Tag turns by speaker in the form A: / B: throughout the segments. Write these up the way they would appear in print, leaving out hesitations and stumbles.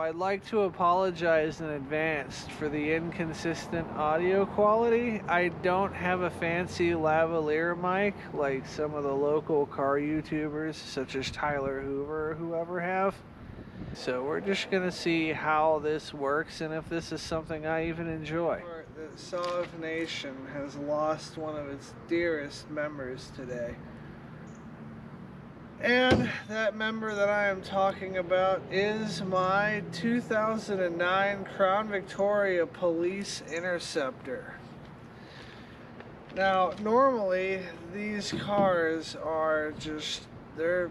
A: I'd like to apologize in advance for the inconsistent audio quality. I don't have a fancy lavalier mic like some of the local car YouTubers such as Tyler Hoover or whoever have. So we're just gonna see how this works and if this is something I even enjoy. The Sav Nation has lost one of its dearest members today. And that member that I am talking about is my 2009 Crown Vic Police Interceptor. Now, normally these cars are just, they're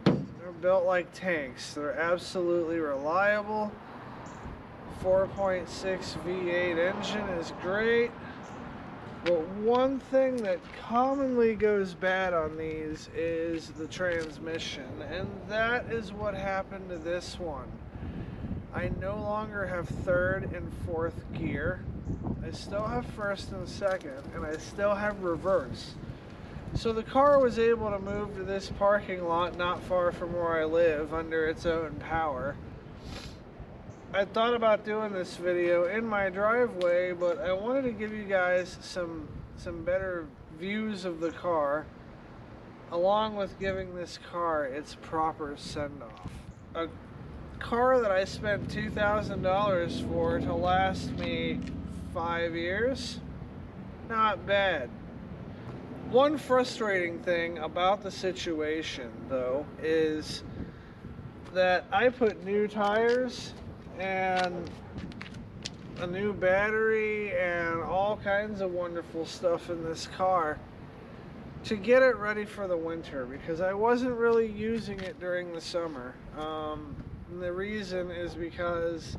A: built like tanks. They're absolutely reliable. 4.6 V8 engine is great. But one thing that commonly goes bad on these is the transmission, and that is what happened to this one. I no longer have third and fourth gear. I still have first and second, and I still have reverse. So the car was able to move to this parking lot not far from where I live under its own power. I thought about doing this video in my driveway, but I wanted to give you guys some better views of the car, along with giving this car its proper send-off. A car that I spent $2,000 for to last me 5 years, not bad. One frustrating thing about the situation, though, is that I put new tires and a new battery and all kinds of wonderful stuff in this car to get it ready for the winter, because I wasn't really using it during the summer. And the reason is because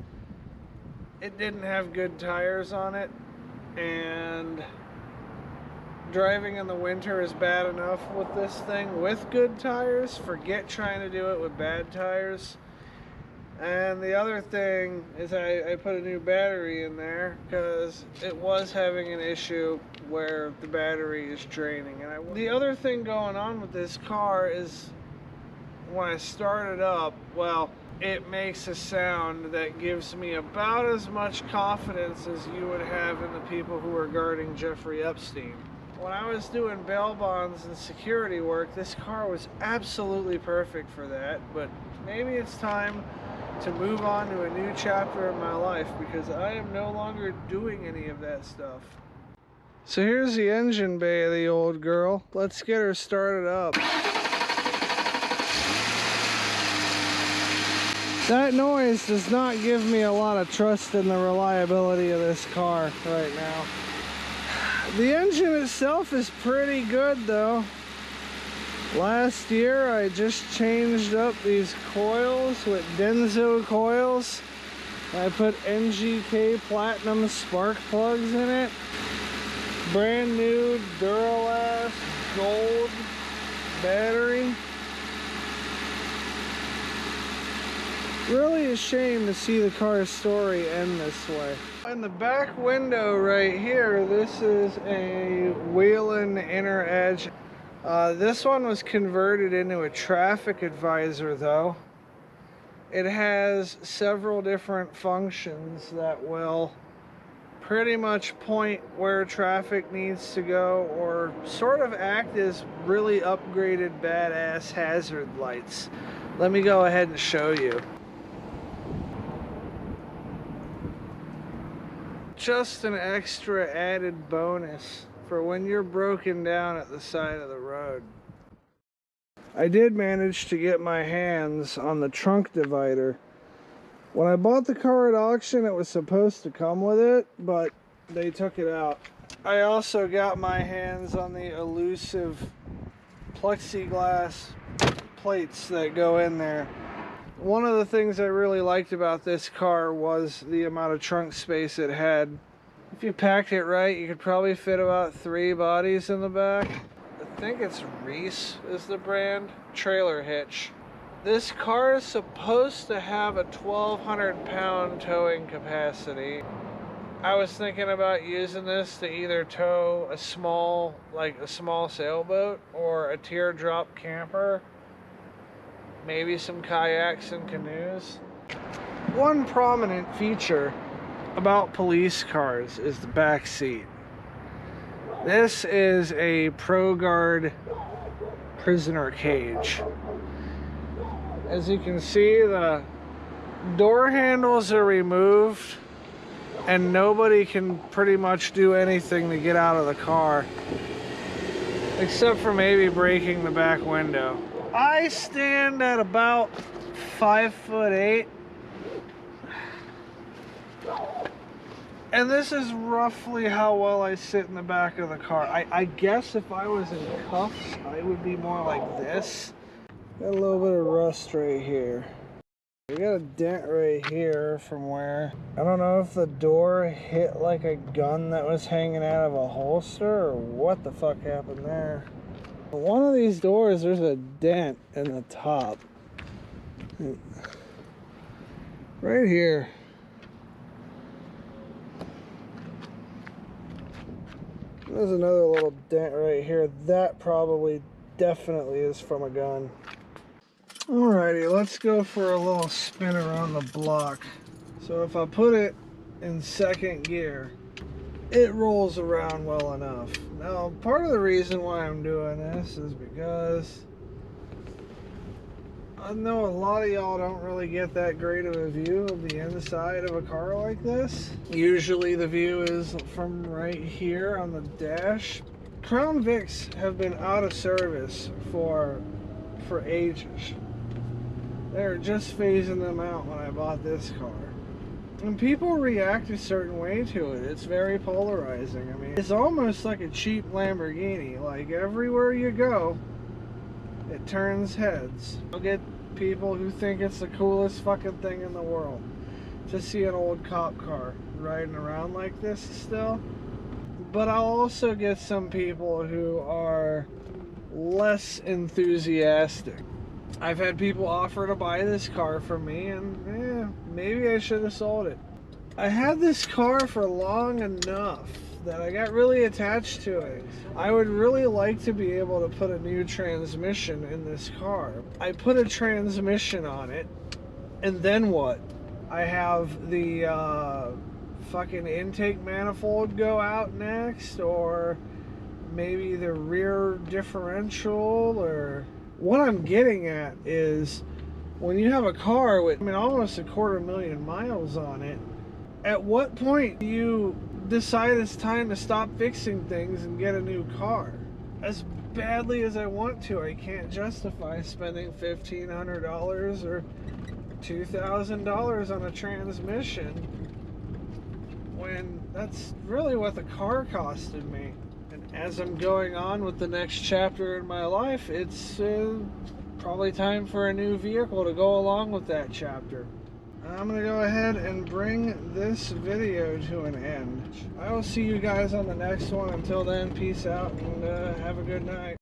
A: it didn't have good tires on it, and driving in the winter is bad enough with this thing with good tires. Forget trying to do it with bad tires. And the other thing is I put a new battery in there because it was having an issue where the battery is draining. And the other thing going on with this car is when I start it up, well, it makes a sound that gives me about as much confidence as you would have in the people who are guarding Jeffrey Epstein. When I was doing bail bonds and security work, this car was absolutely perfect for that, but maybe it's time to move on to a new chapter in my life, because I am no longer doing any of that stuff. So here's the engine bay of the old girl. Let's get her started up. That noise does not give me a lot of trust in the reliability of this car right now. The engine itself is pretty good though. Last year I just changed up these coils with Denso coils. I put NGK Platinum spark plugs in it. Brand new Duralast gold battery. Really a shame to see the car's story end this way. In the back window right here, this is a Whelen Inner Edge. This one was converted into a traffic advisor though. It has several different functions that will pretty much point where traffic needs to go, or sort of act as really upgraded badass hazard lights. Let me go ahead and show you. Just an extra added bonus for when you're broken down at the side of the road. I did manage to get my hands on the trunk divider. When I bought the car at auction, it was supposed to come with it, but they took it out. I also got my hands on the elusive plexiglass plates that go in there. One of the things I really liked about this car was the amount of trunk space it had. If you packed it right, you could probably fit about 3 bodies in the back. I think it's Reese is the brand. Trailer hitch. This car is supposed to have a 1,200 pound towing capacity. I was thinking about using this to either tow a small sailboat or a teardrop camper. Maybe some kayaks and canoes. One prominent feature about police cars is the back seat. This is a ProGuard prisoner cage. As you can see, the door handles are removed and nobody can pretty much do anything to get out of the car except for maybe breaking the back window. I stand at about 5'8", and this is roughly how well I sit in the back of the car. I guess if I was in cuffs, I would be more like this. Got a little bit of rust right here. We got a dent right here from where, I don't know if the door hit like a gun that was hanging out of a holster or what the fuck happened there. One of these doors, there's a dent in the top. Right here. There's another little dent right here. That probably definitely is from a gun. Alrighty, let's go for a little spin around the block. So if I put it in second gear, it rolls around well enough. Now, part of the reason why I'm doing this is because I know a lot of y'all don't really get that great of a view of the inside of a car like this. Usually the view is from right here on the dash. Crown Vics have been out of service for ages. They're just phasing them out when I bought this car. And people react a certain way to it. It's very polarizing. I mean, it's almost like a cheap Lamborghini. Like, everywhere you go, it turns heads. You'll get people who think it's the coolest fucking thing in the world to see an old cop car riding around like this still. But I'll also get some people who are less enthusiastic. I've had people offer to buy this car from me, and maybe I should have sold it. I had this car for long enough that I got really attached to it. I would really like to be able to put a new transmission in this car. I put a transmission on it, and then what? I have the fucking intake manifold go out next, or maybe the rear differential, or... What I'm getting at is, when you have a car with, almost 250,000 miles on it, at what point do you decide it's time to stop fixing things and get a new car? As badly as I want to, I can't justify spending $1,500 or $2,000 on a transmission when that's really what the car costed me. As I'm going on with the next chapter in my life, it's probably time for a new vehicle to go along with that chapter. I'm going to go ahead and bring this video to an end. I will see you guys on the next one. Until then, peace out and have a good night.